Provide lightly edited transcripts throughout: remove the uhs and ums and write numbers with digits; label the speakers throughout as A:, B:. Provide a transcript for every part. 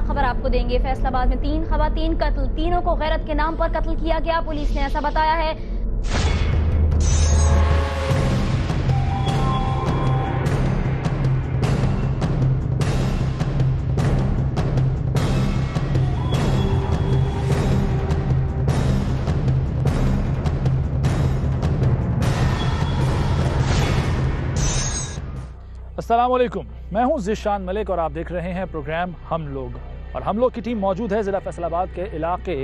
A: खबर आपको देंगे। फैसलाबाद में 3 खवातीन कत्ल, तीनों को गैरत के नाम पर कत्ल किया गया, पुलिस ने ऐसा बताया है।
B: अस्सलाम वालेकुम, मैं हूं ज़िशान मलिक और आप देख रहे हैं प्रोग्राम हम लोग। और हम लोग की टीम मौजूद है ज़िला फैसलाबाद के इलाके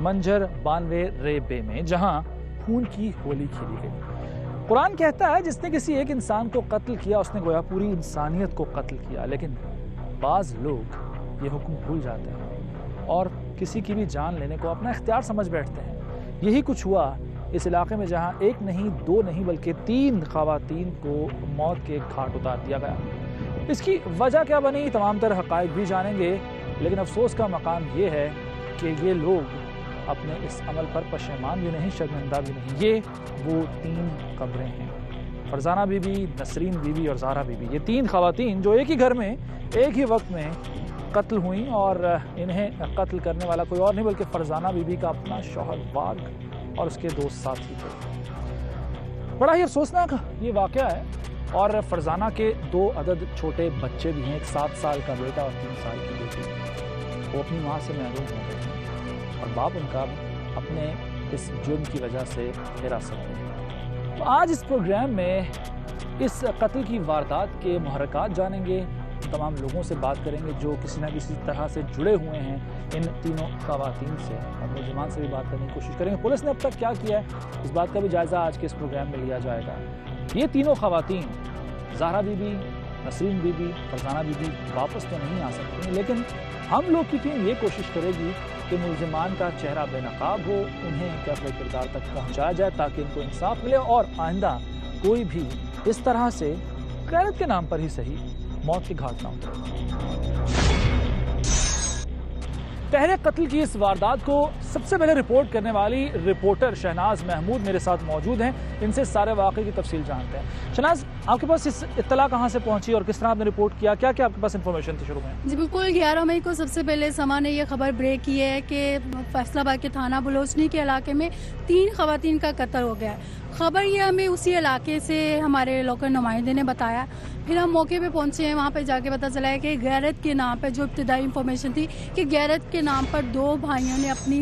B: मंजर 92 रेबे में, जहां खून की होली खेली गई। कुरान कहता है जिसने किसी एक इंसान को कत्ल किया उसने गोया पूरी इंसानियत को कत्ल किया। लेकिन बाज़ लोग ये हुक्म भूल जाते हैं और किसी की भी जान लेने को अपना इख्तियार समझ बैठते हैं। यही कुछ हुआ इस इलाके में, जहां एक नहीं, दो नहीं, बल्कि 3 खवातीन को मौत के घाट उतार दिया गया। इसकी वजह क्या बनी, तमाम तर हक़ाइक़ भी जानेंगे। लेकिन अफसोस का मकाम ये है कि ये लोग अपने इस अमल पर पशेमान भी नहीं, शर्मिंदा भी नहीं। ये वो 3 कब्रें हैं, फरजाना बीबी, नसरीन बीबी और ज़हरा बीबी। ये 3 खवातीन जो एक ही घर में एक ही वक्त में कत्ल हुई और इन्हें कत्ल करने वाला कोई और नहीं बल्कि फरजाना बीबी का अपना शौहर वाग और उसके 2 साथी थे। बड़ा ही अफसोसनाक ये वाक़या है। और फरजाना के 2 अदद छोटे बच्चे भी हैं, एक 7 साल का बेटा और 3 साल की बेटी। वो अपनी माँ से महरूम हो गए हैं और बाप उनका अपने इस जुर्म की वजह से हिरासत में। तो आज इस प्रोग्राम में इस कत्ल की वारदात के मुहर्रकात जानेंगे, तमाम लोगों से बात करेंगे जो किसी न किसी तरह से जुड़े हुए हैं इन तीनों खवातीन से, और मुलजिमान से भी बात करने की कोशिश करेंगे। पुलिस ने अब तक क्या किया है इस बात का भी जायज़ा आज के इस प्रोग्राम में लिया जाएगा। ये तीनों खवातीन, ज़हरा बीबी, नसरीन बीबी, फरजाना बीबी, वापस तो नहीं आ सकती, लेकिन हम लोग की टीम ये कोशिश करेगी कि मुलजिमान का चेहरा बेनकाब हो, उन्हें अपने किरदार तक पहुँचाया जाए ताकि इनको इंसाफ मिले और आइंदा कोई भी इस तरह से गैरत के नाम पर ही सही मौत की घाट ना हो। पहले कत्ल की इस वारदात को सबसे पहले रिपोर्ट करने वाली रिपोर्टर शहनाज महमूद मेरे साथ मौजूद हैं। इनसे सारे वाक़े की तफसील जानते हैं। शहनाज, आपके पास इस इत्तला कहाँ से पहुंची और किस तरह आपने रिपोर्ट किया? क्या क्या आपके पास इन्फॉर्मेशन थी शुरू में?
C: जी बिल्कुल, 11 मई को सबसे पहले समा ने यह खबर ब्रेक की है कि फैसलाबाद के थाना बलोचनी के इलाके में 3 खवातीन का कत्ल हो गया है। खबर ये हमें उसी इलाके से हमारे लोकल नुमाइंदे ने बताया। फिर हम मौके पे पहुंचे हैं, वहाँ पे जाके पता चला है कि गैरत के नाम पर, जो इब्तिदाई इंफॉर्मेशन थी कि गैरत के नाम पर 2 भाइयों ने अपनी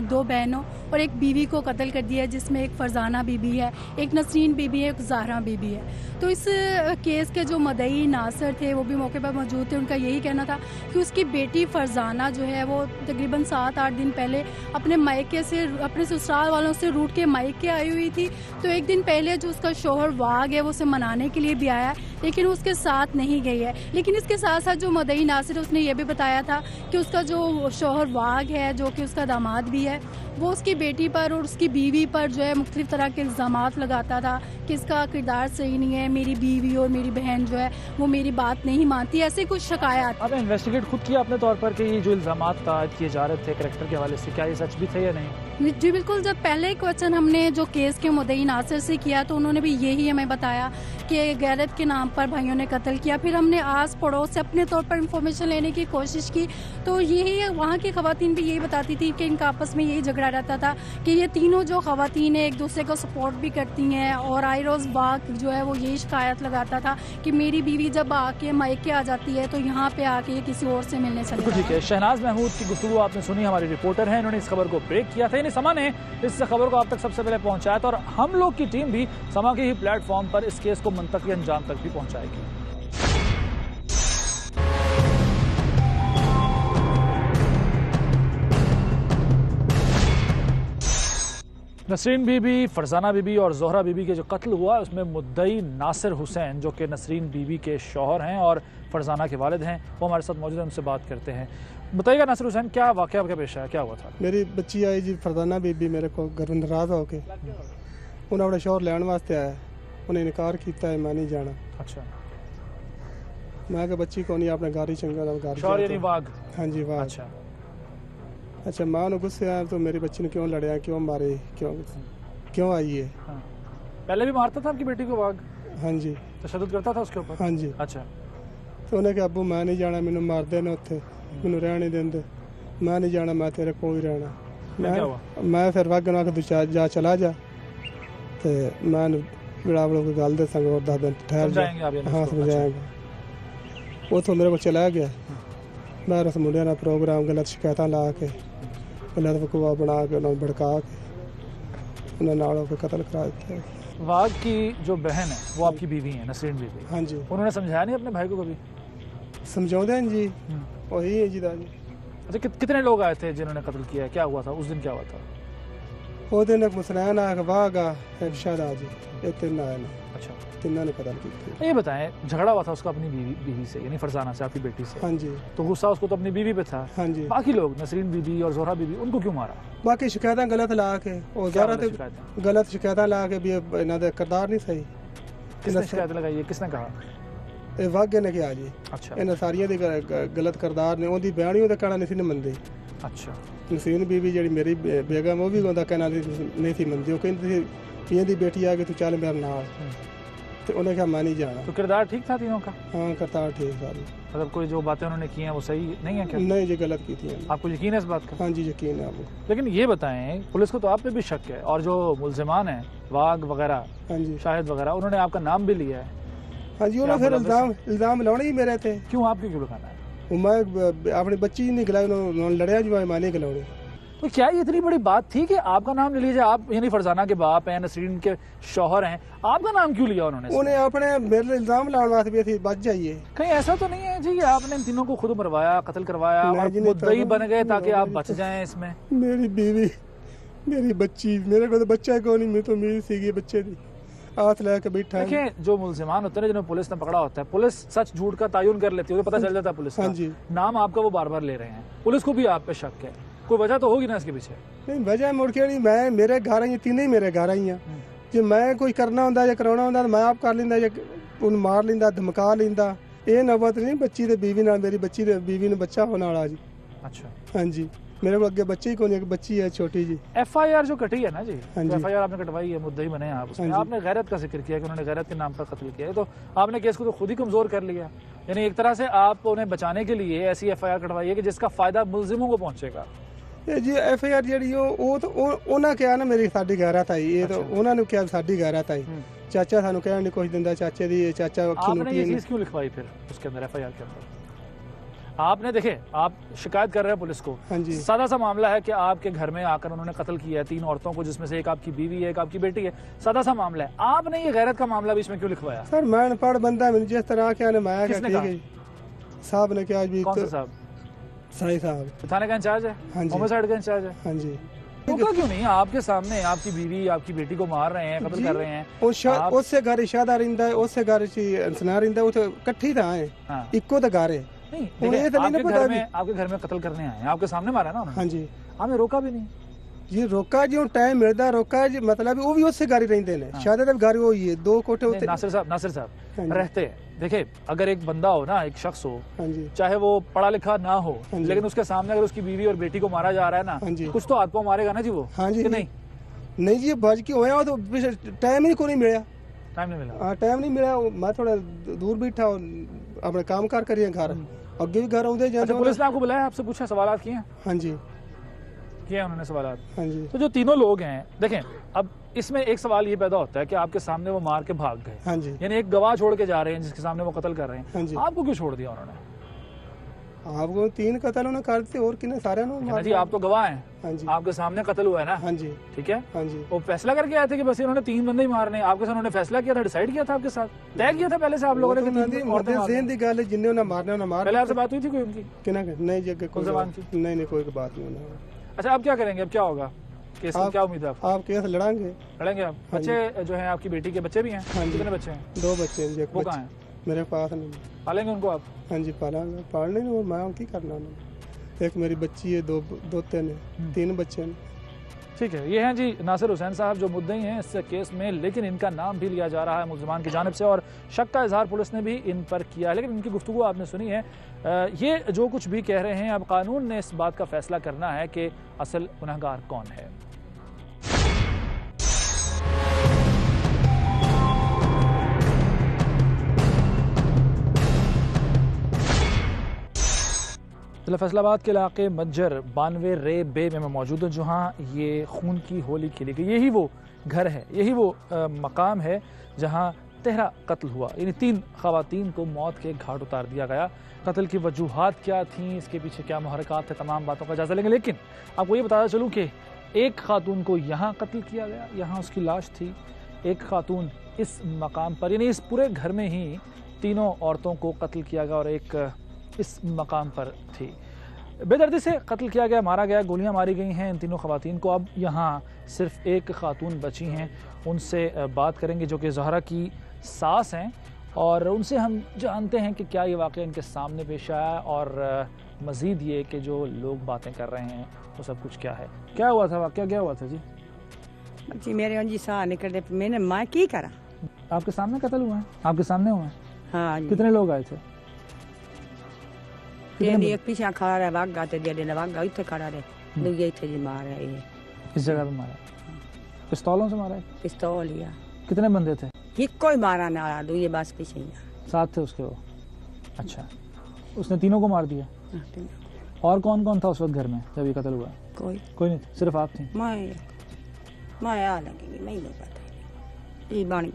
C: 2 बहनों और एक बीवी को कत्ल कर दिया, जिसमें एक फरजाना बीबी है, एक नसरीन बीबी है, एक ज़हरा बीबी है। तो इस केस के जो मदई नासिर थे वो भी मौके पर मौजूद थे। उनका यही कहना था कि उसकी बेटी फरजाना जो है वो तकरीबन 7-8 दिन पहले अपने मायके से, अपने ससुराल वालों से रूठ के मायके आई हुई थी। तो एक दिन पहले जो उसका शौहर वाग है वो उसे मनाने के लिए भी आया, लेकिन उसके साथ नहीं गई है। लेकिन इसके साथ साथ जो मदई नासिर उसने ये भी बताया था कि उसका जो शौहर वाग है, जो कि उसका दामाद भी है, वो उसकी बेटी पर और उसकी बीवी पर जो है मुख्तलिफ तरह के इल्ज़ामात लगाता था कि इसका किरदार सही नहीं है, मेरी बीवी और मेरी बहन जो है वो मेरी बात नहीं मानती, ऐसे कुछ शिकायत।
B: आपने इन्वेस्टिगेट खुद किया अपने तौर पर कि ये जो इल्ज़ामात आयद किए जा रहे थे कैरेक्टर के हवाले से, क्या ये सच भी थे या नहीं?
C: जी बिल्कुल, जब पहले क्वेश्चन हमने जो केस के मुद्दई नासिर से किया तो उन्होंने भी यही हमें बताया कि गैरत के नाम पर भाइयों ने कत्ल किया। फिर हमने आस पड़ोस से अपने तौर पर इंफॉर्मेशन लेने की कोशिश की तो यही वहाँ की खवातीन भी यही बताती थी कि इनका आपस में यही झगड़ा रहता था कि ये तीनों जो खवातीन है एक दूसरे को सपोर्ट भी करती हैं, और आई रोज़ बाग जो है वो यही शिकायत लगाता था कि मेरी बीवी जब आके मायके आ जाती है तो यहाँ पे आके ये किसी और से मिलने चले जाती है।
B: ठीक है, शहनाज महमूद की गुफ्तगू आपने सुनी, हमारी रिपोर्टर हैं, इन्होंने इस खबर को ब्रेक किया था। समा ने इस खबर को आप तक सबसे पहले पहुंचाया था और हम लोग की टीम भी समा के ही प्लेटफॉर्म पर इस केस को मंतकी अंजाम तक भी पहुंचाएगी। नसरीन बीबी, फरजाना बीबी और ज़हरा बीबी के जो कत्ल हुआ है उसमें मुद्दई नासिर हुसैन, जो कि नसरीन बीबी के शौहर हैं और फरजाना के वालिद हैं, वो हमारे साथ मौजूद हैं, उनसे बात करते हैं। बताइएगा नासिर हुसैन, क्या वाक़या क्या पेश आया, क्या हुआ था?
D: मेरी बच्ची आई जी फरजाना बीबी मेरे को घर नाराज़ होके, उन्हें अपने शौहर लैन वास्ते आया, उन्हें इनकार किया है मैं नहीं जाना।
B: अच्छा,
D: मैं कहा बच्ची को नहीं, अपने घर ही चंगा
B: शौहर यानी वाग?
D: हाँ जी वाग। अच्छा माँ ने गुस्से आया तो मेरी बच्ची ने क्यों लड़े, क्यों मारे, क्यों आई है?
B: हाँ। पहले भी मारता था आपकी बेटी को वाग?
D: हाँ जी।
B: तशद्दुद करता था उसके ऊपर?
D: हाँ जी।
B: अच्छा,
D: तो उन्हें कहा अबू मैं नहीं जाना, मैनू मार देना उत्थे, मैनू रहने नहीं देंदे, मैं नहीं जाना, मैं तेरे कोल ही रहना।
B: फिर क्या हुआ?
D: मैं फिर वागे ना तू जा चला जा, तो मैं बड़ा बड़ा कोई गल दसांगा और 10 दिन ठहर जा।
B: समझाएंगे आप यानी
D: हाँ
B: उसको?
D: समझाएंगे। उतो मेरे को चला गया, मैं उस मुंडिया ना प्रोग्राम गलत शिकायत ला के गलत वकूआ बना के उन्होंने भड़का के उन्होंने नालों को कत्ल करा दिया।
B: वाघ की जो बहन है वो आपकी बीवी है, नसरीन बीवी।
D: हाँ जी,
B: उन्होंने समझाया नहीं अपने भाई को कभी?
D: समझाते हैं जी, वही है जी दादी।
B: अच्छा, कितने लोग आए थे जिन्होंने कत्ल किया है? क्या हुआ था उस दिन, क्या हुआ था?
D: वो दिन एक मुसलमान आ वाघ आ एक शादा जी, ये 3 आए ना,
B: अच्छा,
D: तीनों ने कत्ल की।
B: ये बताएं, झगड़ा हुआ था उसका अपनी बीवी से, यानी फरजाना से, आपकी बेटी से।
D: हाँ जी,
B: तो गुस्सा उसको तो अपनी बीवी पे था।
D: हाँ जी।
B: बाकी लोग, नसरीन बीबी और जोहरा बीबी, उनको क्यों मारा?
D: बाकी शिकायतें गलत ला के और
B: क्या
D: ज़्यादा
B: गलत शिकायतें?
D: गलत शिकायतें ला के भी इन्हों का किरदार नहीं सही।
B: किसने शिकायत लगाई है, किसने कहा?
D: ये वाघे ने किया जी,
B: अच्छा
D: इन्हें सारिया दी गलत किरदार ने, उनकी बहनी का कहना नहीं सी मनती।
B: अच्छा,
D: नसीन बीबी जी मेरी बेगम, वो भी उनका कहना नहीं थी मनती। वो कहती थी ये दी बेटी आ गई तू चल मेरे नाल, तो उन्हें कहा मैं नहीं जाना।
B: तो किरदार ठीक था तीनों का?
D: हाँ किरदार ठीक सारी।
B: मतलब कोई जो बातें उन्होंने की हैं वो सही नहीं है क्या?
D: नहीं जी गलत की थी।
B: आपको यकीन है इस बात का?
D: हाँ जी यकीन है आपको।
B: लेकिन ये बताएं, पुलिस को तो आप पे भी शक है, और जो मुल्जिमान हैं वाघ वगैरह,
D: हाँ जी,
B: शाहिद वगैरह, उन्होंने आपका नाम भी लिया है।
D: हाँ जी, उन्होंने फिर इल्ज़ाम लाने ही मेरे थे।
B: क्यों, आपको क्यों लगाना है?
D: मैं अपनी बच्ची नहीं गिलाई, उन्होंने लड़िया जो माने गिलाने।
B: तो क्या ये इतनी बड़ी बात थी कि आपका नाम ले लीजिए? आप यानी फरजाना के बाप हैं, नसरीन के शौहर हैं, आपका नाम क्यों लिया उन्होंने?
D: उन्हें अपने मेरे इल्ज़ाम लाने वास्ते भी थी, बच जाइए।
B: कहीं ऐसा तो नहीं है जी कि आपने इन तीनों को खुद मरवाया, कत्ल करवाया
D: नहीं
B: और
D: जी, नहीं,
B: मुद्दई
D: तो
B: बन गए ताकि आप
D: मेरी
B: बच जाएं इसमें?
D: मेरी बीवी, मेरी बच्ची, मेरे को तो बच्चा को नहीं, मैं तो उम्मीद सी बच्चे की हाथ लेके बैठा है।
B: देखिए, जो मुल्जिमान होते हैं जिन्हें पुलिस ने पकड़ा होता है, पुलिस सच झूठ का तायुन कर लेती है, उन्हें पता चल जाता है पुलिस का।
D: हाँ जी।
B: नाम आपका वो बार बार ले रहे हैं, पुलिस को भी आप पे शक है, कोई वजह तो होगी ना इसके पीछे?
D: नहीं वजह मुड़ के नहीं, मैं मेरे घर आई, तीनों ही मेरे घर आई हैं। जे मैं कोई करना होंदा या कराना होंदा मैं आप कर लेंदा, या उन मार लेंदा, धमका लेंदा। ये नौबत नहीं बच्ची ते बीवी नाल, मेरी बच्ची ते बीवी ने बच्चा होने वाला जी।
B: अच्छा,
D: हाँ जी, मेरे को अगे बच्चे ही कोई, एक बच्ची है छोटी जी।
B: FIR जो कटी है ना जी,
D: हाँ जी।
B: FIR आपने कटवाई है, मुद्दई बने हैं आप उसमें,
D: हाँ जी।
B: आपने गैरत का जिक्र किया कि उन्होंने गैरत के नाम पर कत्ल किया है, तो आपने केस को तो खुद ही कमजोर कर लिया। यानी एक तरह से आप उन्हें बचाने के लिए ऐसी FIR कटवाई है कि जिसका फायदा मुलजिमों को पहुंचेगा।
D: ये जी FIR जी वो तो उन्हें क्या ना मेरी साडी गैरत आई, ये तो उन्होंने क्या साडी गैरत आई। चाचा सानू कहने नहीं कुछ दिंदा, चाचे दी चाचा अखी
B: आपने ये
D: नूटी।
B: चीज क्यों लिखवाई फिर उसके अंदर, FIR के अंदर? आपने देखे, आप शिकायत कर रहे हैं पुलिस को,
D: हाँ जी।
B: सादा सा मामला है कि आपके घर में आकर उन्होंने कत्ल किया है 3 औरतों को, जिसमें से एक आपकी बीवी है, एक आपकी बेटी है, सादा सा मामला है। आपने ये गैरत का मामला भी इसमें क्यों लिखवाया?
D: सर मैं अनपढ़ बंदा, मैंने जिस तरह क्या माया
B: किसने
D: ठीक
B: कहा?
D: है साहब ने क्या भी,
B: कौन सा साहब?
D: साई साहब।
B: थाने का इंचार्ज है,
D: हाँ जी।
B: होमिसाइड का इंचार्ज है।
D: हाँ जी,
B: रोका क्यों नहीं? आपके सामने आपकी बीवी, आपकी बेटी को मार रहे हैं, कत्ल कर रहे हैं। आप-
D: उससे घर इशादा रिंदा है, उससे घर सना रिंदा, वो तो इकट्ठी था है,
B: हाँ।
D: इको तो घर है।
B: नहीं,
D: उन्हें
B: देखिए,
D: तो नहीं
B: आपके
D: पता
B: घर
D: भी।
B: में, आपके घर में कत्ल करने आए हैं, आपके सामने मारा ना उन्होंने,
D: हाँ जी,
B: आपने रोका भी नहीं।
D: जी रोका जी टाइम मिलता रोका जी, मतलब वो भी उससे घर ही रहते हैं, शायद घर वो ही है, 2 कोठे
B: नहीं,
D: होते।
B: नासिर साहब
D: हाँ जी।
B: रहते हैं। देखिए, अगर एक बंदा हो ना, एक शख्स हो,
D: हाँ जी,
B: चाहे वो पढ़ा लिखा ना हो,
D: हाँ जी।
B: लेकिन उसके सामने अगर उसकी बीवी और बेटी को मारा जा रहा है ना,
D: हाँ जी।
B: कुछ तो हाथ पाँव मारेगा ना जी वो।
D: हाँ जी।
B: कि नहीं?
D: नहीं जी बज के होया तो टाइम ही को नहीं मिला।
B: टाइम नहीं मिला।
D: हाँ टाइम नहीं मिला, मैं थोड़ा दूर बैठा अपने काम कार करिए घर, अगे भी घर आते
B: अच्छा,
D: जाते।
B: पुलिस ने आपको बुलाया, आपसे पूछा, सवाल किए हैं?
D: हाँ जी,
B: किए उन्होंने सवाल?
D: हाँ जी,
B: तो जो तीनों लोग हैं, देखें, अब इसमें एक सवाल ये पैदा होता है कि आपके सामने वो मार के भाग गए,
D: हाँ जी,
B: यानी एक गवाह छोड़ के जा रहे हैं जिसके सामने वो कत्ल कर रहे हैं,
D: हाँ जी।
B: आपको क्यों छोड़ दिया उन्होंने?
D: आपको 3 कत्ल उन्होंने कर दिए और किन्ने सारे
B: कहना जी, आप तो गवाह हैं,
D: हाँ जी,
B: आपके सामने कत्ल हुआ है ना,
D: हाँ जी,
B: ठीक है?
D: हाँ जी,
B: वो फैसला करके आए थे कि बस इन्होंने 3 बंदे ही मारने हैं, आपके साथ उन्होंने फैसला किया था, डिसाइड किया था आपके साथ, तय किया था पहले से आप लोगों ने कि 3 औरतें मारनी हैं?
D: दी गल है, जिन्ने उन्हें मारने उन्हें मार।
B: पहले आपसे बात हुई थी कोई उनकी?
D: किना नहीं जी, कोई
B: जबान की?
D: नहीं कोई बात नहीं उन्हें।
B: अच्छा, आप क्या करेंगे, अब क्या होगा केस की, क्या उम्मीद है आपको?
D: आप केस लड़ाएंगे?
B: लड़ेंगे आप? बच्चे जो हैं आपकी बेटी के बच्चे भी हैं?
D: हाँ जी।
B: कितने बच्चे हैं?
D: 2 बच्चे हैं जी, एक
B: वो
D: बच्चा
B: कहाँ हैं?
D: मेरे पास नहीं।
B: पालेंगे उनको आप?
D: हाँ जी पालेंगे, पालने नहीं और मैं की करना उन्होंने। एक मेरी बच्ची है, 2 3 बच्चे हैं।
B: ठीक है, ये हैं जी नासिर हुसैन साहब जो मुद्दई हैं इस केस में, लेकिन इनका नाम भी लिया जा रहा है मुल्ज़िमान की जानिब से और शक का इजहार पुलिस ने भी इन पर किया है। लेकिन इनकी गुफ्तगू आपने सुनी है, ये जो कुछ भी कह रहे हैं, अब कानून ने इस बात का फैसला करना है कि असल गुनहगार कौन है। जिला फैसलाबाद के इलाके मंजर 92 रे बे में मैं मौजूद हूँ, जहाँ ये खून की होली खेली गई। यही वो घर है, यही वो मकाम है जहाँ 13 कत्ल हुआ, यानी 3 ख़वातीन को मौत के घाट उतार दिया गया। कत्ल की वजूहात क्या थीं, इसके पीछे क्या मुहर्रिकात थे, तमाम बातों का जायजा लेंगे। लेकिन आपको ये बताया चलूँ कि एक खातून को यहाँ कत्ल किया गया, यहाँ उसकी लाश थी। एक खातून इस मकाम पर, यानी इस पूरे घर में ही तीनों औरतों को कत्ल किया गया और एक इस मकाम पर थी। बेदर्दी से कत्ल किया गया, मारा गया, गोलियां मारी गई हैं इन तीनों ख़वातीन को। अब यहाँ सिर्फ एक खातून बची हैं, उनसे बात करेंगे जो कि ज़हरा की सास हैं, और उनसे हम जानते हैं कि क्या ये वाक़या इनके सामने पेश आया और मज़ीद ये कि जो लोग बातें कर रहे हैं वो सब कुछ क्या है। क्या हुआ था, वाक़या क्या हुआ था जी?
E: जी मेरे जी साह निकल दे, मैंने मैं की करा।
B: आपके सामने कत्ल हुआ है? आपके सामने हुआ है?
E: हाँ जी।
B: कितने लोग आए थे?
E: एक पीछे खड़ा रहे, वागा ते दे वागा इथे खड़ा रहे, दूजे इथे जी मार है। ये
B: इस जगह पे मारा? पिस्तौलों से मारा है?
E: पिस्तौल या।
B: कितने बंदे थे?
E: एक कोई मारा ना आया, दूजे बस पीछे ही
B: साथ थे उसके वो? अच्छा, उसने तीनों को मार दिया। और कौन कौन था उस वक्त घर में जब ये कत्ल हुआ? कोई नहीं, सिर्फ आप थी?
E: मैं आ लगी, नहीं पता ये बन गई।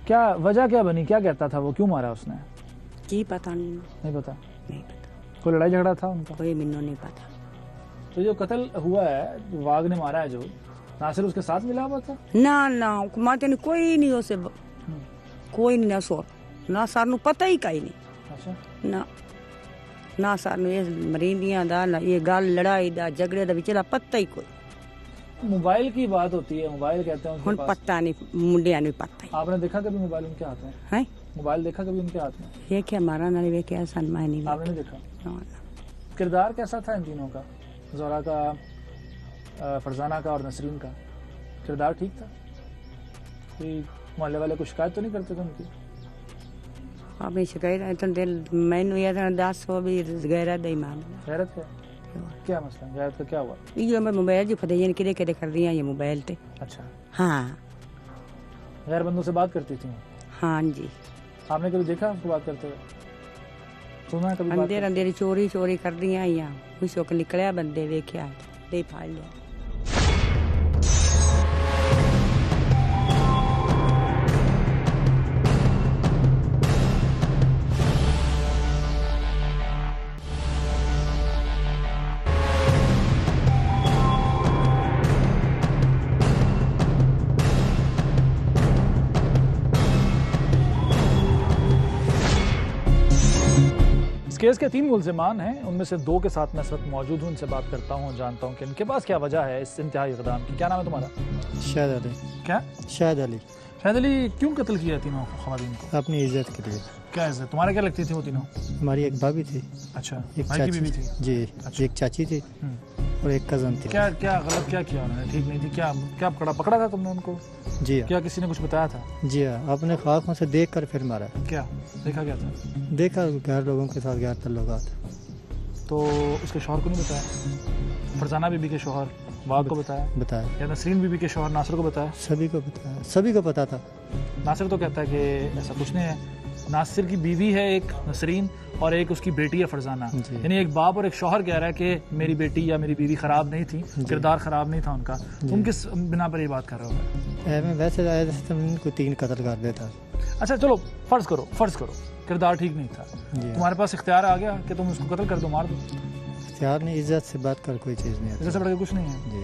B: क्या वजह क्या बनी, क्या कहता था वो, क्यों मारा उसने?
E: की पता नहीं
B: पता?
E: नहीं पता।
B: कोई लड़ाई झगड़ा था उनका?
E: कोई मिन्नो नहीं पता।
B: तो जो कत्ल हुआ है, वाघ ने मारा है जो, नासिर उसके साथ मिला हुआ था?
E: ना माते ने कोई नहीं उसे, कोई नहीं, ना सोर ना सार नु पता ही कहीं नहीं।
B: अच्छा।
E: ना सार नु ये मरींदियां दा, ना ये गल लड़ाई दा, झगड़े दा विचला पता ही कोई।
B: मोबाइल की बात होती है, मोबाइल कहते हैं
E: हुन पता नहीं, मुंडिया नहीं पता।
B: आपने देखा कभी मोबाइल उनके हाथ में?
E: है
B: मोबाइल देखा कभी उनके हाथ में?
E: ये क्या मारा ना वे क्या सन मैं नहीं।
B: आपने नहीं देखा? किरदार कैसा था इन तीनों का, ज़हरा का, फरजाना का और नसरीन का? किरदार ठीक था? कोई मोहल्ले वाले को शिकायत तो नहीं करते थे उनकी?
E: आपने शिकायत तो दिल मैनू ये 10 हो भी गैरत दे मान।
B: गैरत है? क्या मसला, गैरत का क्या हुआ?
E: ये मैं मोबाइल जो फतेह किरे किरे कर रही हैं ये मोबाइल पे।
B: अच्छा।
E: हाँ।
B: गैर बंदों से बात करती थी?
E: हाँ जी।
B: आपने कभी देखा उसको बात करते हुए? सुना है कभी?
E: अंधेरी चोरी कर दी हैं, खुश होकर निकलिया बंदे वेख्या दे फाड़ लिया।
B: केस के 3 मुल्जिमान हैं, उनमें से 2 के साथ मैं इस वक्त मौजूद हूँ, उनसे बात करता हूँ, जानता हूँ कि इनके पास क्या वजह है इस इंतहाई इक़दाम की। क्या नाम है तुम्हारा?
F: शाहिद अली।
B: क्या?
F: शाहिद अली।
B: शाहिद अली, क्यों कत्ल किया तीनों ख़वातीन को?
F: अपनी इज्जत के लिए।
B: क्या इज्जत? तुम्हारे क्या लगती थी वो तीनों?
F: हमारी एक भाभी थी।
B: अच्छा,
F: एक
B: भाई की बीवी थी?
F: जी।
B: अच्छा।
F: एक चाची थी और एक कज़न थी।
B: क्या गलत क्या किया उन्होंने, ठीक नहीं थी? क्या पकड़ा था तुमने उनको?
F: जी हाँ।
B: क्या किसी ने कुछ बताया था?
F: जी हाँ, अपने ख्वाबों से देख कर फिर मारा।
B: क्या देखा क्या था?
F: देखा गैर लोगों के साथ गैर तल्लुकात।
B: तो उसके शौहर को नहीं बताया? फरजाना बीबी के शौहर वाघ को बताया? या नसरीन बीबी के शौहर नासिर को बताया?
F: सभी को बताया, सभी को पता था।
B: नासिर तो कहता है कि ऐसा कुछ नहीं है। नासिर की बीवी है एक नसरीन और एक उसकी बेटी है फरजाना, यानी एक बाप और एक शौहर कह रहा है कि मेरी बेटी या मेरी बीवी खराब नहीं थी, किरदार खराब नहीं था उनका। तुम किस बिना पर ये बात कर रहे हो?
F: वैसे तो उनको 3 कत्ल कर देता।
B: अच्छा चलो फर्ज करो किरदार ठीक नहीं था, तुम्हारे पास इख्तियार आ गया कि तुम उसको कत्ल कर दो, मार दो?
F: इख्तियार नहीं, इज्जत से बात कर कोई चीज़ नहीं है।
B: इज्जत से बढ़ के कुछ नहीं है
F: जी।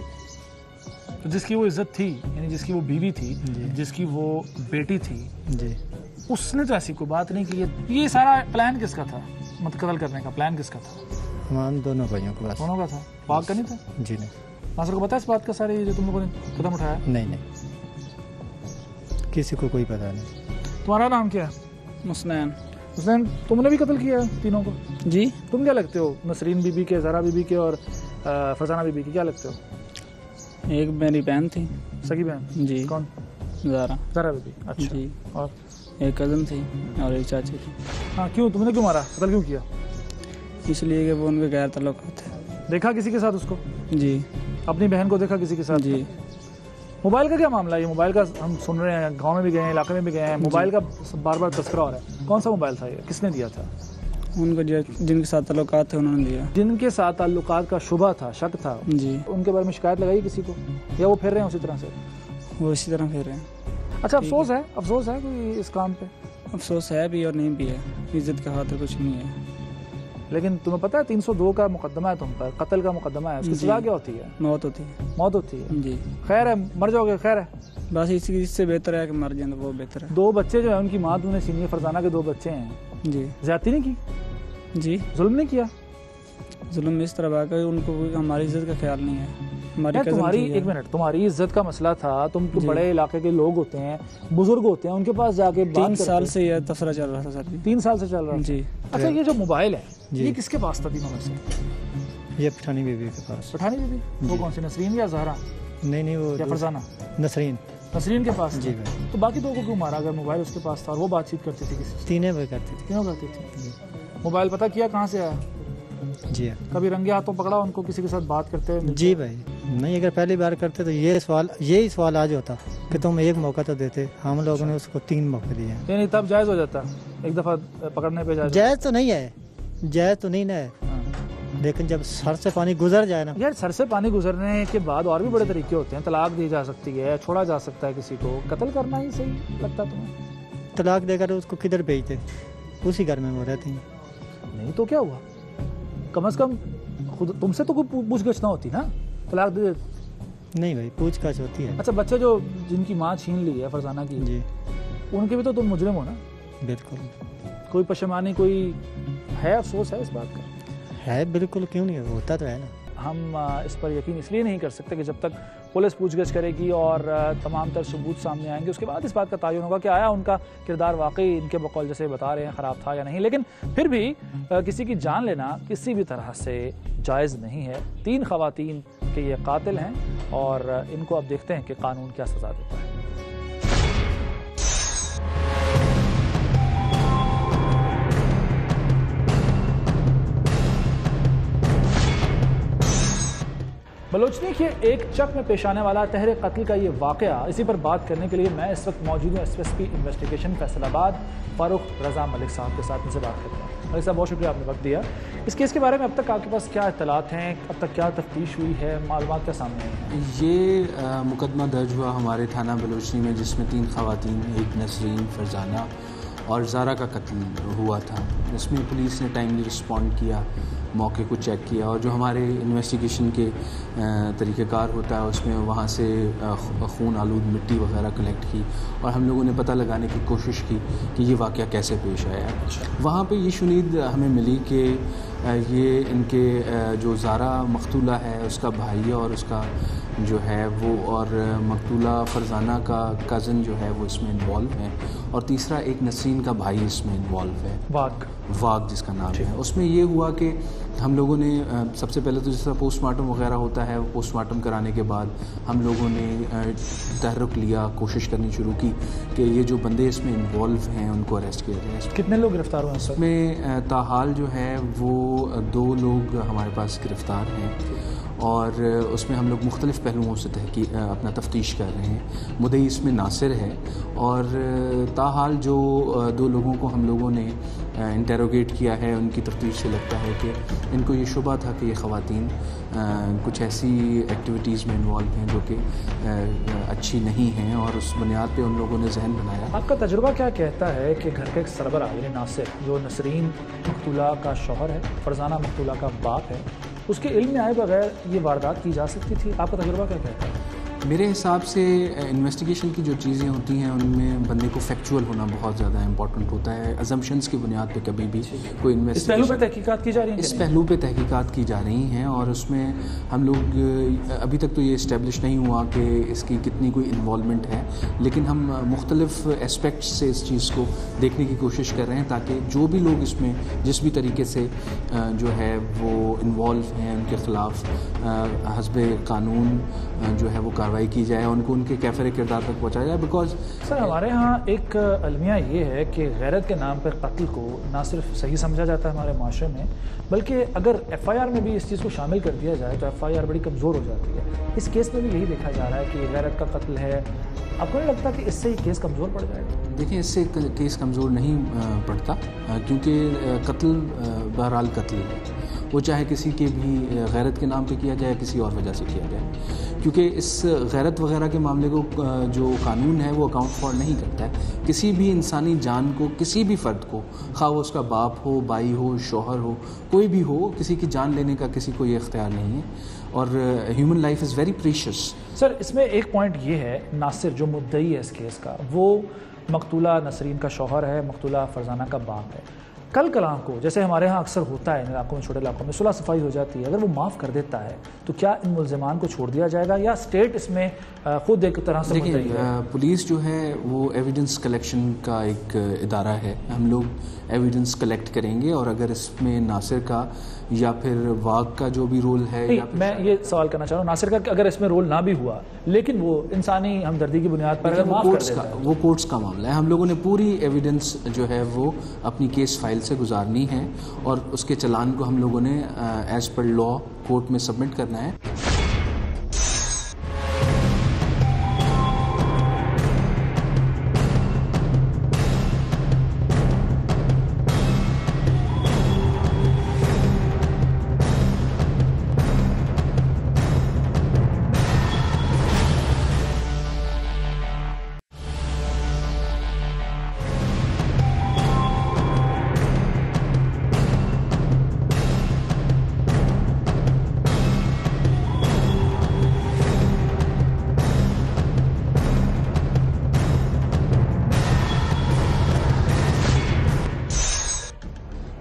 B: तो जिसकी वो इज्जत थी, यानी जिसकी वो बीवी थी, जिसकी वो बेटी थी
F: जी,
B: उसने तो ऐसी कोई बात नहीं की। ये सारा प्लान किसका था, मतलब कत्ल करने का प्लान किसका था?
F: हमारे दोनों भाइयों के पास।
B: दोनों का था? वाघ का नहीं था?
F: जी नहीं।
B: नासिर को पता है इस बात का सारी जो तुम लोगों ने कदम उठाया?
F: नहीं, किसी को कोई पता नहीं।
B: तुम्हारा नाम क्या है?
G: मुस्नैन।
B: हुसैन, तुमने भी कत्ल किया है तीनों को?
G: जी।
B: तुम क्या लगते हो नसरीन बीबी के, ज़हरा बीबी के और फरजाना बीबी के, क्या लगते हो?
G: एक मेरी बहन थी।
B: सगी बहन?
G: जी।
B: कौन?
G: ज़हरा
B: बीबी। अच्छा
G: जी।
B: और
G: एक कज़न थी और एक चाची थी।
B: हाँ, क्यों तुमने क्यों मारा, कत्ल क्यों किया?
G: इसलिए कि वो उनके गैर तल्लुकात थे।
B: देखा किसी के साथ उसको?
G: जी।
B: अपनी बहन को देखा किसी के साथ?
G: जी।
B: मोबाइल का क्या मामला है? ये मोबाइल का हम सुन रहे हैं, गांव में भी गए हैं, इलाके में भी गए हैं, मोबाइल का बार बार तस्करा हो रहा है। कौन सा मोबाइल था ये, किसने दिया था?
G: उनको जिनके साथ ताल्लुकात थे उन्होंने दिया।
B: जिनके साथ ताल्लुकात का शुबा था, शक था,
G: जी,
B: उनके बारे में शिकायत लगाई किसी को, या वो फिर रहे हैं उसी तरह से?
G: वो इसी तरह फिर रहे हैं।
B: अच्छा, अफसोस है कोई इस काम पे?
G: अफसोस है भी और नहीं भी है, इज्जत का खातिर कुछ नहीं है।
B: लेकिन तुम्हें पता है 302 का मुकदमा है तुम पर, कत्ल का मुकदमा है, उसकी सजा क्या होती है?
G: मौत होती है।
B: मौत होती है।
G: जी,
B: खैर है, मर जाओगे, खैर है।
G: बस इससे बेहतर है कि मर जाए, वो बेहतर है।
B: 2 बच्चे जो है उनकी माँ तुमने सीनियर फरजाना के 2 बच्चे हैं
G: जी,
B: ज्यादती नहीं की?
G: जी,
B: जुल्म नहीं किया?
G: जुल्म इस तरह बात है, उनको हमारी इज्जत का ख्याल नहीं है। हमारी
B: तुम्हारी एक मिनट, तुम्हारी इज्जत का मसला था, तुम तो बड़े इलाके के लोग होते हैं, बुजुर्ग होते हैं, उनके पास जाके
G: 3 साल से यह तफसरा चल रहा था सर।
B: 3 साल से चल रहा है
G: जी।
B: अच्छा, ये जो मोबाइल है
F: जी।
B: ये किसके पास था तीनों में से?
F: ये पठानी बीबी के पास।
B: पठानी बीबी? वो कौन सी, नसरीन या जहरा
F: नहीं वो
B: या फरजाना?
F: नसरीन।
B: नसरीन के पास
F: जी
B: था।
F: भाई।
B: तो बाकी 2 को क्यों मारा अगर मोबाइल उसके पास था और वो बातचीत करती थी किसी से?
F: तीनों भी करती थी।
B: तीनों करती थी। मोबाइल पता किया कहाँ से आया?
F: जी हाँ।
B: कभी रंगे हाथों पकड़ा उनको किसी के साथ बात करते हुए?
F: जी भाई, नहीं अगर पहली बार करते तो यही सवाल आज होता कि तुम एक मौका तो देते, हम लोगों ने उसको 3 मौके दिए हैं।
B: नहीं, तब जायज हो जाता, एक दफा पकड़ने पे
F: जायज तो नहीं है, जायज तो नहीं ना है, लेकिन जब सर से पानी गुजर जाए ना।
B: यार, सर से पानी गुजरने के बाद और भी बड़े तरीके होते हैं, तलाक दी जा सकती है, छोड़ा जा सकता है किसी को, कत्ल करना ही सही लगता तुम्हें?
F: तलाक देकर उसको किधर भेजते, उसी घर में वो रहती हैं।
B: नहीं तो क्या हुआ, कम से कम खुद तुमसे तो कोई पूछगछ ना होती ना, तलाक दे देते।
F: नहीं भाई, पूछताछ होती है।
B: अच्छा, बच्चे जो जिनकी माँ छीन ली है फरजाना की,
F: जी
B: उनके भी तो तुम मुजरिम हो ना?
F: बिल्कुल
B: कोई पशेमानी, कोई है, अफसोस है इस बात का?
F: है, बिल्कुल, क्यों नहीं होता तो है ना।
B: हम इस पर यकीन इसलिए नहीं कर सकते कि जब तक पुलिस पूछगछ करेगी और तमाम तर सबूत सामने आएंगे, उसके बाद इस बात का तयन होगा कि आया उनका किरदार वाकई इनके बकौल जैसे बता रहे हैं ख़राब था या नहीं। लेकिन फिर भी किसी की जान लेना किसी भी तरह से जायज़ नहीं है। 3 ख़वातीन के ये कातिल हैं और इनको अब देखते हैं कि कानून क्या सज़ा देता है। बलोचनी के एक चक में पेश आने वाला तहरे कत्ल का ये वाक़या, इसी पर बात करने के लिए मैं इस वक्त मौजूद हूँ एसएसपी इन्वेस्टिगेशन फैसलाबाद फारूक रजा मलिक साहब के साथ। मुझसे बात करते हैं। मलिक साहब, बहुत शुक्रिया आपने वक्त दिया। इस केस के बारे में अब तक आपके पास क्या इत्तलात हैं, अब तक क्या तफ्तीश हुई है, मालूमात क्या सामने आई हैं?
H: ये मुकदमा दर्ज हुआ हमारे थाना बलोचनी में, जिसमें 3 ख़वातीन, एक नसरीन, फरजाना और ज़ारा का कत्ल हुआ था। इसमें पुलिस ने टाइमली रिस्पॉन्ड किया, मौके को चेक किया और जो हमारे इन्वेस्टिगेशन के तरीक़ेकार होता है उसमें वहाँ से खून आलूद मिट्टी वगैरह कलेक्ट की और हम लोगों ने पता लगाने की कोशिश की कि ये वाक़या कैसे पेश आया। वहाँ पे ये शुनीद हमें मिली कि ये इनके जो ज़ारा मकतूला है उसका भाई है और उसका जो है वो, और मकतूला फरजाना का कज़न जो है वो इसमें इन्वॉल्व है और तीसरा एक नसरीन का भाई इसमें इन्वॉल्व है, वाग जिसका नाम है। उसमें ये हुआ कि हम लोगों ने सबसे पहले तो जिस तरह पोस्टमार्टम वगैरह होता है, पोस्टमार्टम कराने के बाद हम लोगों ने तहर्रुक लिया, कोशिश करनी शुरू की कि ये जो बंदे इसमें इन्वॉल्व हैं उनको अरेस्ट किया जाए।
B: कितने लोग गिरफ्तार हुए
H: इसमें? ताहाल जो है वो 2 लोग हमारे पास गिरफ्तार हैं और उसमें हम लोग मुख्तलिफ़ पहलुओं से अपना तफ्तीश कर रहे हैं। मुद्दई इसमें नासिर है और ताहाल जो 2 लोगों को हम लोगों ने इंटेरोगेट किया है, उनकी तफ्तीश से लगता है कि इनको ये शुबा था कि ये ख़वातीन कुछ ऐसी एक्टिविटीज़ में इन्वॉल्व हैं जो कि अच्छी नहीं हैं और उस बुनियाद पे उन लोगों ने जहन बनाया।
B: आपका तजुर्बा क्या कहता है कि घर का एक सरबरा यानी नासिर, जो नसरीन मकतूला का शौहर है, फरजाना मकतूला का बाप है, उसके इल्म में आए बगैर ये वारदात की जा सकती थी? आपका तजुर्बा क्या कहता है?
H: मेरे हिसाब से इन्वेस्टिगेशन की जो चीज़ें होती हैं उनमें बंदे को फैक्चुअल होना बहुत ज़्यादा इंपॉर्टेंट होता है। अजम्पशंस की बुनियाद पे कभी भी कोई इन्वेस्टिगेशन,
B: इस पहलू पे तहकीकात की जा रही है,
H: इस पहलू पे तहकीकात की जा रही हैं और उसमें हम लोग अभी तक तो ये इस्टेब्लिश नहीं हुआ कि इसकी कितनी कोई इन्वॉल्वमेंट है, लेकिन हम मुख्तलिफ एस्पेक्ट्स से इस चीज़ को देखने की कोशिश कर रहे हैं ताकि जो भी लोग इसमें जिस भी तरीके से जो है वो इन्वॉल्व हैं उनके ख़िलाफ़ हस्बे कानून जो है वो कार्रवाई कार्रवाई की जाए, उनको उनके कैफरे किरदार तक पहुँचाया जाए। बिकॉज
B: सर हमारे यहाँ एक अलमिया ये है कि गैरत के नाम पर कत्ल को ना सिर्फ सही समझा जाता है हमारे माशरे में, बल्कि अगर FIR में भी इस चीज़ को शामिल कर दिया जाए तो FIR बड़ी कमज़ोर हो जाती है। इस केस में भी यही देखा जा रहा है कि गैरत का कत्ल है। आपको नहीं लगता कि इससे ही केस कमज़ोर पड़ जाएगा?
H: देखिए, इससे केस कमज़ोर नहीं पड़ता, क्योंकि कत्ल बहरहाल कत्ल है, वो चाहे किसी के भी गैरत के नाम पे किया जाए, किसी और वजह से किया जाए, क्योंकि इस गैरत वगैरह के मामले को जो कानून है वो अकाउंट फॉर नहीं करता है। किसी भी इंसानी जान को, किसी भी फ़र्द को, खा वो उसका बाप हो, भाई हो, शौहर हो, कोई भी हो, किसी की जान लेने का किसी को ये इख्तियार नहीं है, और human life is very precious.
B: Sir इसमें एक पॉइंट ये है, नासिर जो मुद्दई है इस केस का, वो मकतूला नसरीन का शौहर है, मकतूला फरजाना का बाप है। कल कलाम को, जैसे हमारे यहाँ अक्सर होता है इन इलाकों में, छोटे इलाकों में सुलह सफाई हो जाती है, अगर वो माफ़ कर देता है तो क्या इन मुल्ज़िमान को छोड़ दिया जाएगा, या स्टेट इसमें खुद एक तरह से?
H: देखिए, पुलिस जो है वो एविडेंस कलेक्शन का एक इदारा है। हम लोग एविडेंस कलेक्ट करेंगे, और अगर इसमें नासिर का या फिर वाग का जो भी रोल है, या
B: मैं ये सवाल करना चाह रहा हूँ, नासिर का अगर इसमें रोल ना भी हुआ, लेकिन वो इंसानी हमदर्दी की बुनियाद पर अगर माफ़ कर देता है,
H: वो कोर्ट्स का मामला है। हम लोगों ने पूरी एविडेंस जो है वो अपनी केस फाइल से गुजारनी है, और उसके चालान को हम लोगों ने एज पर लॉ कोर्ट में सबमिट करना है।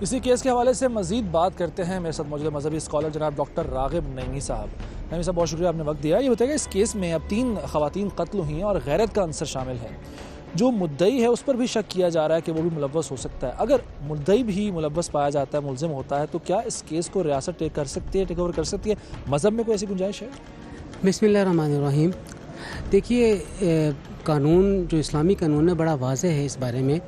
B: इसी केस के हवाले से मजीद बात करते हैं। मेरे साथ मौजूद मजहबी स्कॉलर जनाब डॉक्टर रागिब नईमी साहब। नईमी साहब, बहुत शुक्रिया आपने वक्त दिया। ये बताइएगा, इस केस में अब 3 खवातीन कत्ल हुई हैं और गैरत का अंसर शामिल है। जो मुद्दई है उस पर भी शक किया जा रहा है कि वो भी मुलव्वस हो सकता है। अगर मुद्दई भी मुलव्वस पाया जाता है, मुलजिम होता है, तो क्या इस केस को रियासत टेक ओवर कर सकती है? मज़हब में कोई ऐसी गुंजाइश है?
I: बिस्मिल्लाहिर्रहमानिर्रहीम। देखिए, कानून जो इस्लामी कानून है बड़ा वाज़ेह है इस बारे में,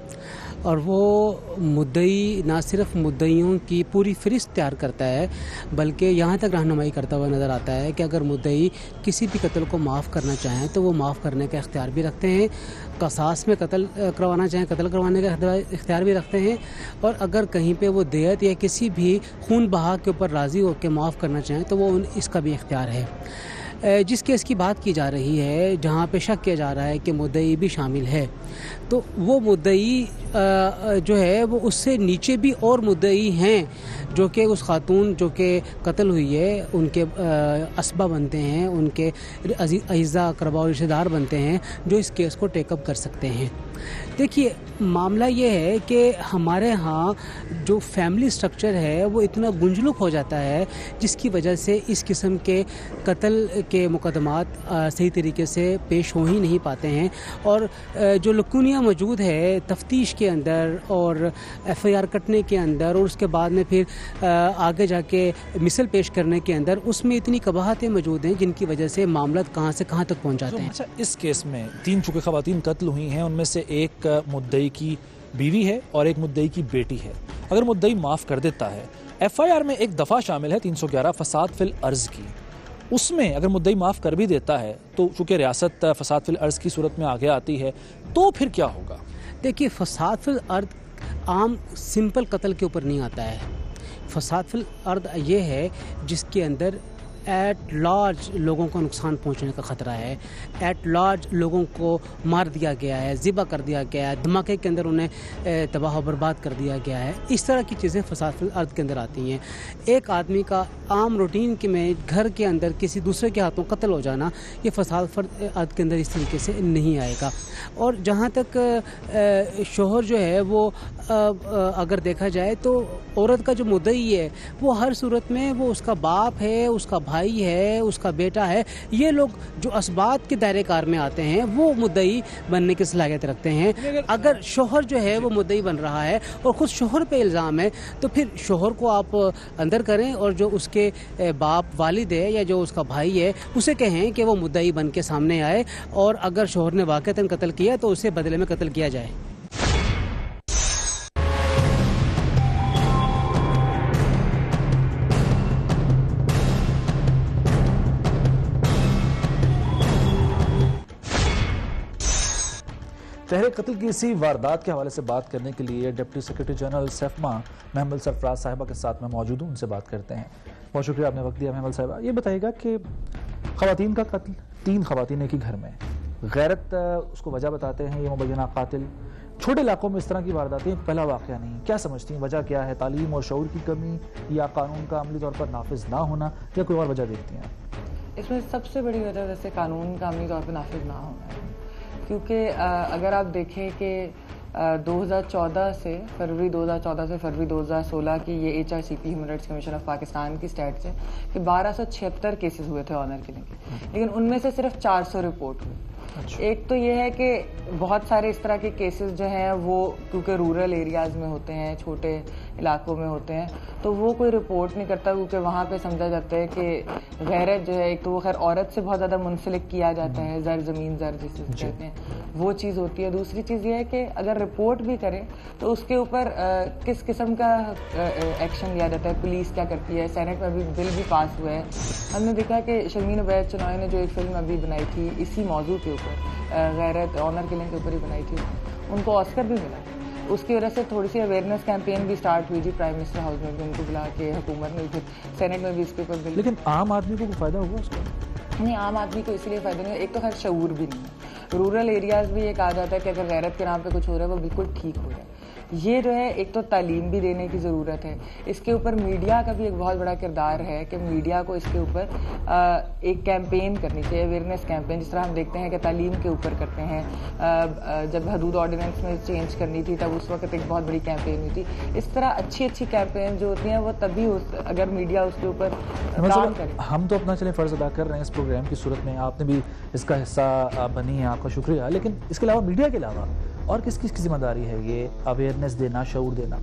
I: और वो मुद्दई ना सिर्फ मुद्दइयों की पूरी फ़हरिस्त तैयार करता है, बल्कि यहाँ तक रहनुमाई करता हुआ नज़र आता है कि अगर मुद्दई किसी भी कत्ल को माफ़ करना चाहें तो वो माफ़ करने का इख्तियार भी रखते हैं, कसास में कत्ल करवाना चाहें कत्ल करवाने का इख्तियार भी रखते हैं, और अगर कहीं पे वो दियत या किसी भी खून बहा के ऊपर राज़ी होकर माफ़ करना चाहें तो वो इसका भी इख्तियार है। जिस केस की बात की जा रही है, जहाँ पे शक किया जा रहा है कि मुद्दई भी शामिल है, तो वो मुद्दई जो है वो उससे नीचे भी और मुद्दई हैं, जो कि उस खातून जो कि कत्ल हुई है उनके असबा बनते हैं, उनके अज़ा अक़रबा और रिश्तेदार बनते हैं, जो इस केस को टेकअप कर सकते हैं। देखिए, मामला ये है कि हमारे यहाँ जो फैमिली स्ट्रक्चर है वो इतना गुंजलुक हो जाता है, जिसकी वजह से इस किस्म के कत्ल के मुकदमात सही तरीके से पेश हो ही नहीं पाते हैं, और जो लकुनिया मौजूद है तफ्तीश के अंदर और FIR कटने के अंदर, और उसके बाद में फिर आगे जाके मिसल पेश करने के अंदर, उसमें इतनी कबाहतें मौजूद हैं जिनकी वजह से मामला कहाँ से कहाँ तक पहुँच जाते हैं।
B: अच्छा, इस केस में 3 चूँकि खवातीन कत्ल हुई हैं, उनमें से एक मुद्दई की बीवी है और एक मुद्दई की बेटी है। अगर मुद्दई माफ़ कर देता है, FIR में एक दफ़ा शामिल है 311 फसाद फिल अर्ज़ की, उसमें अगर मुद्दई माफ़ कर भी देता है तो चूँकि रियासत फसाद फिल अर्ज़ की सूरत में आगे आती है, तो फिर क्या होगा?
I: देखिए, फसाद फिल अर्द आम सिंपल कत्ल के ऊपर नहीं आता है। फसाद फिल अर्द ये है जिसके अंदर एट लार्ज लोगों को नुकसान पहुंचने का ख़तरा है, एट लार्ज लोगों को मार दिया गया है, ज़िबा कर दिया गया है, धमाके के अंदर उन्हें तबाह बर्बाद कर दिया गया है। इस तरह की चीज़ें फसाद फिल अर्द के अंदर आती हैं। एक आदमी का आम रूटीन के में घर के अंदर किसी दूसरे के हाथों कत्ल हो जाना, ये फसाद फिल अर्द के अंदर इस तरीके से नहीं आएगा। और जहाँ तक शोहर जो है वो अगर देखा जाए तो औरत का जो मुद्दई है वो हर सूरत में वो उसका बाप है, उसका भाई है, उसका बेटा है, ये लोग जो असबात के दायरे कार में आते हैं वो मुद्दई बनने की सलाहियत रखते हैं। अगर शोहर जो है वो मुद्दई बन रहा है और खुद शोहर पे इल्ज़ाम है तो फिर शोहर को आप अंदर करें और जो उसके बाप वालिद है या जो उसका भाई है उसे कहें कि वो मुद्दई बन के सामने आए, और अगर शोहर ने वाक़तन कत्ल किया तो उसे बदले में कत्ल किया जाए।
B: तहरीक कत्ल की इसी वारदात के हवाले से बात करने के लिए डिप्टी सेक्रेटरी जनरल सेफमा महमल सरफराज साहिबा के साथ में मौजूद हूँ, उनसे बात करते हैं। बहुत शुक्रिया आपने वक्त दिया महमल साहिबा। ये बताइएगा कि ख़वातीन का कत्ल, 3 ख़वातीन एक ही घर में, गैरत उसको वजह बताते हैं, ये मुबैना कातिल, छोटे इलाकों में इस तरह की वारदातें पहला वाक़या नहीं, क्या समझती हैं वजह क्या है? तालीम और शऊर की कमी या कानून का अमली तौर पर नाफिज ना होना या कोई और वजह देखती हैं?
J: इसमें सबसे बड़ी वजह वैसे कानून का अमली तौर पर नाफिज ना होना है, क्योंकि अगर आप देखें कि 2014 से फरवरी 2014 से फरवरी 2016 की ये HRCP human rights commission of Pakistan की स्टैट्स है कि 1276 केसेस हुए थे ऑनर किलिंग के, लेकिन उनमें से सिर्फ 400 रिपोर्ट हुई। एक तो ये है कि बहुत सारे इस तरह के केसेस जो हैं वो क्योंकि रूरल एरियाज़ में होते हैं, छोटे इलाकों में होते हैं, तो वो कोई रिपोर्ट नहीं करता क्योंकि वहाँ पे समझा जाता है कि गैरत जो है, एक तो वो खैर औरत से बहुत ज़्यादा मुंसलिक किया जाता है, ज़र ज़मीन ज़र जिसे कहते हैं, वो चीज़ होती है। दूसरी चीज़ ये है कि अगर रिपोर्ट भी करें तो उसके ऊपर किस किस्म का एक्शन लिया जाता है, पुलिस क्या करती है। सेनेट में अभी बिल भी पास हुआ है, हमने देखा कि शर्मीन उबैद चौनोई ने जो एक फिल्म अभी बनाई थी इसी मौजू के ऊपर, गैरत ऑनर किलिंग के ऊपर ही बनाई थी, उनको ऑस्कर भी मिला। उसकी वजह से थोड़ी सी अवेयरनेस कैंपेन भी स्टार्ट हुई थी प्राइम मिनिस्टर हाउस में भी, उनको बुला के हुकूमत ने, फिर सेनेट में भी इसके ऊपर बिल।
B: लेकिन आम आदमी को फ़ायदा हुआ उसका?
J: नहीं, आम आदमी को इसलिए फ़ायदा नहीं, एक तो खैर शऊर भी नहीं है। रूरल एरियाज़ भी ये कहा जाता है कि अगर गैरत के नाम पे कुछ हो रहा है वो बिल्कुल ठीक हो रहा है। ये जो है एक तो तालीम भी देने की ज़रूरत है, इसके ऊपर मीडिया का भी एक बहुत बड़ा किरदार है कि मीडिया को इसके ऊपर एक कैंपेन करनी चाहिए, अवेयरनेस कैंपेन, जिस तरह हम देखते हैं कि तालीम के ऊपर करते हैं। जब हदूद ऑर्डिनेंस में चेंज करनी थी तब उस वक्त एक बहुत बड़ी कैंपेन हुई थी। इस तरह अच्छी अच्छी कैंपेन जो होती हैं वो तभी अगर मीडिया उसके ऊपर काम करे।
B: हम तो अपना चले फ़र्ज़ अदा कर रहे हैं इस प्रोग्राम की सूरत में, आपने भी इसका हिस्सा बनी है, आपका शुक्रिया। लेकिन इसके अलावा मीडिया के अलावा और किस किस की जिम्मेदारी है ये अवेयरनेस देना, शऊर देना?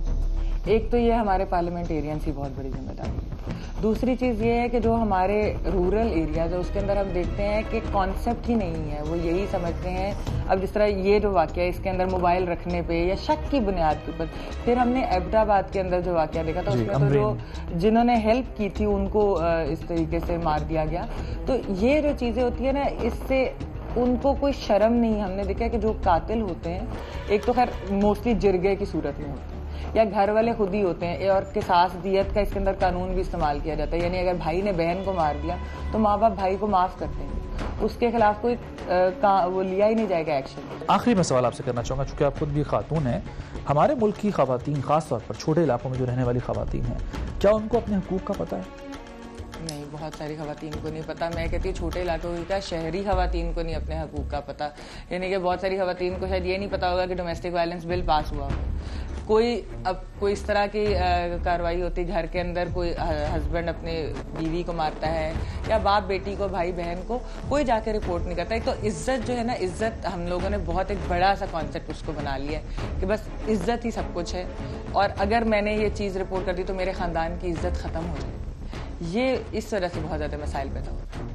J: एक तो ये हमारे पार्लियामेंटेरियंस की बहुत बड़ी जिम्मेदारी है। दूसरी चीज़ ये है कि जो हमारे रूरल एरियाज है उसके अंदर हम देखते हैं कि कॉन्सेप्ट ही नहीं है, वो यही समझते हैं। अब जिस तरह ये जो वाक़या है इसके अंदर मोबाइल रखने पे या शक की बुनियाद के ऊपर, फिर हमने एबटाबाद के अंदर जो वाक़या देखा था उसमें तो जो जिन्होंने हेल्प की थी उनको इस तरीके से मार दिया गया। तो ये जो चीज़ें होती है ना, इससे उनको कोई शर्म नहीं। हमने देखा कि जो कातिल होते हैं एक तो खैर मोस्टली जिरगे की सूरत में होते हैं या घर वाले खुद ही होते हैं, और किसास दियत का इसके अंदर कानून भी इस्तेमाल किया जाता है, यानी अगर भाई ने बहन को मार दिया तो माँ बाप भाई को माफ़ करते हैं, उसके खिलाफ कोई वो लिया ही नहीं जाएगा एक्शन।
B: आखिरी मैं सवाल आपसे करना चाहूँगा, चूँकि आप खुद भी खातून हैं, हमारे मुल्क की ख़वातीन ख़ासतौर पर छोटे इलाकों में जो रहने वाली ख़वातीन हैं, क्या उनको अपने हकूक़ का पता है?
J: नहीं, बहुत सारी ख़वातीन को नहीं पता। मैं कहती हूँ छोटे इलाकों की क्या, शहरी ख़वातीन को नहीं अपने हकूक़ का पता। यानी कि बहुत सारी ख़वातीन को शायद ये नहीं पता होगा कि डोमेस्टिक वायलेंस बिल पास हुआ हो। कोई इस तरह की कार्रवाई होती घर के अंदर, कोई हस्बैंड अपने बीवी को मारता है या बाप बेटी को, भाई बहन को, कोई जाके रिपोर्ट नहीं करता। एक तो इज्जत जो है ना, इज्जत हम लोगों ने बहुत एक बड़ा सा कॉन्सेप्ट उसको बना लिया है कि बस इज्जत ही सब कुछ है, और अगर मैंने ये चीज़ रिपोर्ट कर दी तो मेरे ख़ानदान की इज्जत ख़त्म हो जाए। ये इस वजह से बहुत ज़्यादा मसाइल पैदा होते हैं।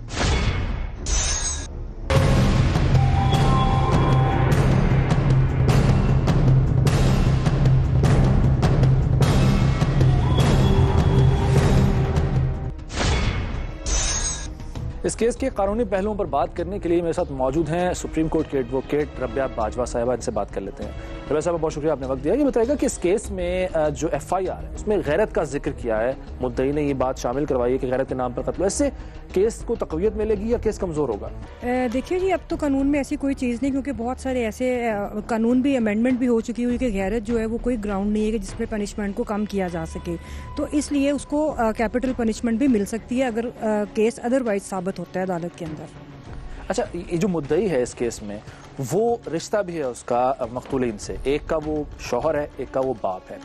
B: इस केस के कानूनी पहलुओं पर बात करने के लिए मेरे साथ मौजूद हैं सुप्रीम कोर्ट के एडवोकेट रबिया बाजवा साहिबा, इनसे बात कर लेते हैं। रबिया साहब, बहुत शुक्रिया आपने वक्त दिया। ये बताएगा कि इस केस में जो FIR है उसमें गैरत का जिक्र किया है, मुद्दई ने ये बात शामिल करवाई है कि गैरत के नाम पर कत्ल, इससे केस को तक़वियत मिलेगी या केस कमज़ोर होगा?
K: देखिए जी, अब तो कानून में ऐसी कोई चीज़ नहीं, क्योंकि बहुत सारे ऐसे कानून भी अमेंडमेंट भी हो चुकी हुई कि गैरत जो है वो कोई ग्राउंड नहीं है कि जिसमें पनिशमेंट को कम किया जा सके, तो इसलिए उसको कैपिटल पनिशमेंट भी मिल सकती है अगर केस अदरवाइज साबित होता है अदालत के अंदर।
B: अच्छा, ये जो मुद्दई है इस केस में, वो रिश्ता भी है उसका मकतूलीन से, एक का वो शौहर है, एक का वो बाप है।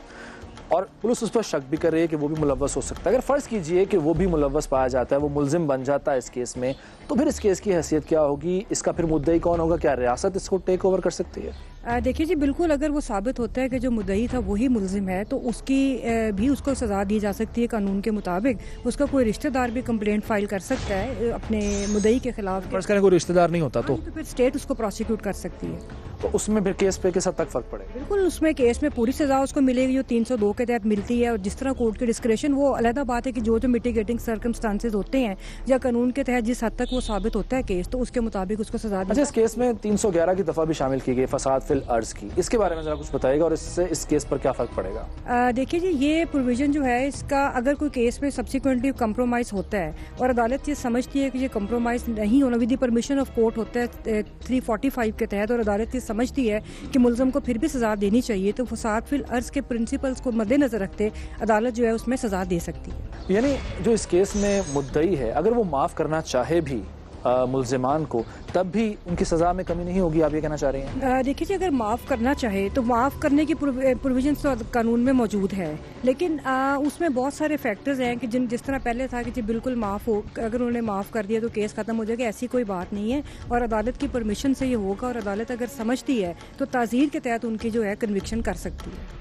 B: और पुलिस उस पर शक भी कर रही है कि वो भी मुलव्वस हो सकता है। अगर फर्ज कीजिए कि वो भी मुलव्वस पाया जाता है, वो मुलजिम बन जाता है इस केस में, तो फिर इस केस की हैसियत क्या होगी? इसका फिर मुद्दई कौन होगा? क्या रियासत इसको टेक ओवर कर सकती है?
K: देखिए जी, बिल्कुल अगर वो साबित होता है कि जो मुद्दई था वही मुलजिम है तो उसकी भी उसको सज़ा दी जा सकती है कानून के मुताबिक। उसका कोई रिश्तेदार भी कंप्लेंट फाइल कर सकता है अपने मुद्दई के खिलाफ।
B: फर्ज करें कोई रिश्तेदार नहीं होता तो
K: फिर स्टेट उसको प्रोसिक्यूट कर सकती है।
B: तो उसमें फिर केस पे किस हद तक फर्क पड़ेगा?
K: बिल्कुल उसमें केस में पूरी सजा उसको मिलेगी जो 302 के तहत मिलती है। और जिस तरह कोर्ट के डिस्क्रेशन, वो अलहदा बात है कि जो मिटिगेटिंग सर्कमस्टांसेस होते हैं या कानून के तहत जिस हद तक वो साबित होता है केस, तो उसके मुताबिक उसको सजा दी।
B: अच्छा, इस केस में 311 की दफा भी शामिल की गई, फसाद फिल अर्ज की, इसके बारे में जरा कुछ बताइएगा और इससे इस केस पर क्या फर्क पड़ेगा?
K: देखिए जी, ये प्रोविजन जो है इसका अगर कोई केस में सब्सिक्वेंटली कंप्रोमाइज होता है और अदालत ये समझती है कि ये कंप्रोमाइज नहीं होना, with the permission of court होता है 345 के तहत, और अदालत ये समझती है कि मुलज़म को फिर भी सजा देनी चाहिए, तो फसाद फिल अर्ज के प्रिंसिपल्स को मद्देनजर रखते अदालत जो है उसमें सजा दे सकती है।
B: यानी जो इस केस में मुद्दई है, अगर वो माफ करना चाहे भी मुलजिमान को, तब भी उनकी सजा में कमी नहीं होगी, आप ये कहना चाह रही हैं?
K: देखिए जी, अगर माफ़ करना चाहे तो माफ़ करने की प्रोविजन तो कानून में मौजूद है, लेकिन उसमें बहुत सारे फैक्टर्स हैं कि जिस तरह पहले था कि जी बिल्कुल माफ़ हो, अगर उन्होंने माफ़ कर दिया तो केस ख़त्म हो जाएगा, ऐसी कोई बात नहीं है। और अदालत की परमिशन से ये होगा, और अदालत अगर समझती है तो ताज़ीर के तहत उनकी जो है कन्विक्शन कर सकती है।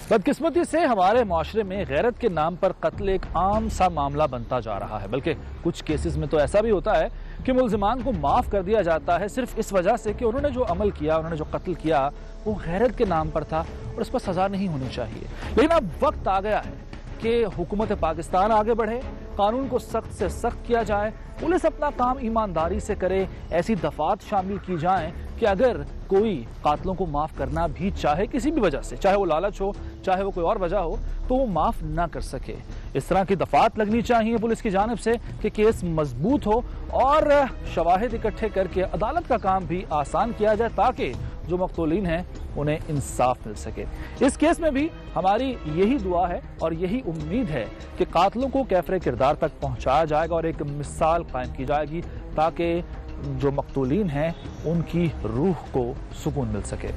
B: बदकिस्मती से हमारे माशरे में गैरत के नाम पर कत्ल एक आम सा मामला बनता जा रहा है, बल्कि कुछ केसेस में तो ऐसा भी होता है कि मुल्जिमान को माफ कर दिया जाता है सिर्फ इस वजह से कि उन्होंने जो अमल किया, उन्होंने जो कत्ल किया, वो गैरत के नाम पर था और उस पर सजा नहीं होनी चाहिए। लेकिन अब वक्त आ गया है कि हुकूमत पाकिस्तान आगे बढ़े, कानून को सख्त से सख्त किया जाए, पुलिस अपना काम ईमानदारी से करे, ऐसी दफात शामिल की जाएं कि अगर कोई कातलों को माफ करना भी चाहे किसी भी वजह से, चाहे वो लालच हो, चाहे वो कोई और वजह हो, तो वो माफ ना कर सके। इस तरह की दफात लगनी चाहिए पुलिस की जानिब से कि केस मजबूत हो और शवाहिद इकट्ठे करके अदालत का काम भी आसान किया जाए, ताकि जो मकतूलीन हैं उन्हें इंसाफ मिल सके। इस केस में भी हमारी यही दुआ है और यही उम्मीद है कि कातलों को कैफरे किरदार तक पहुंचाया जाएगा और एक मिसाल कायम की जाएगी, ताकि जो मकतूलीन हैं उनकी रूह को सुकून मिल सके।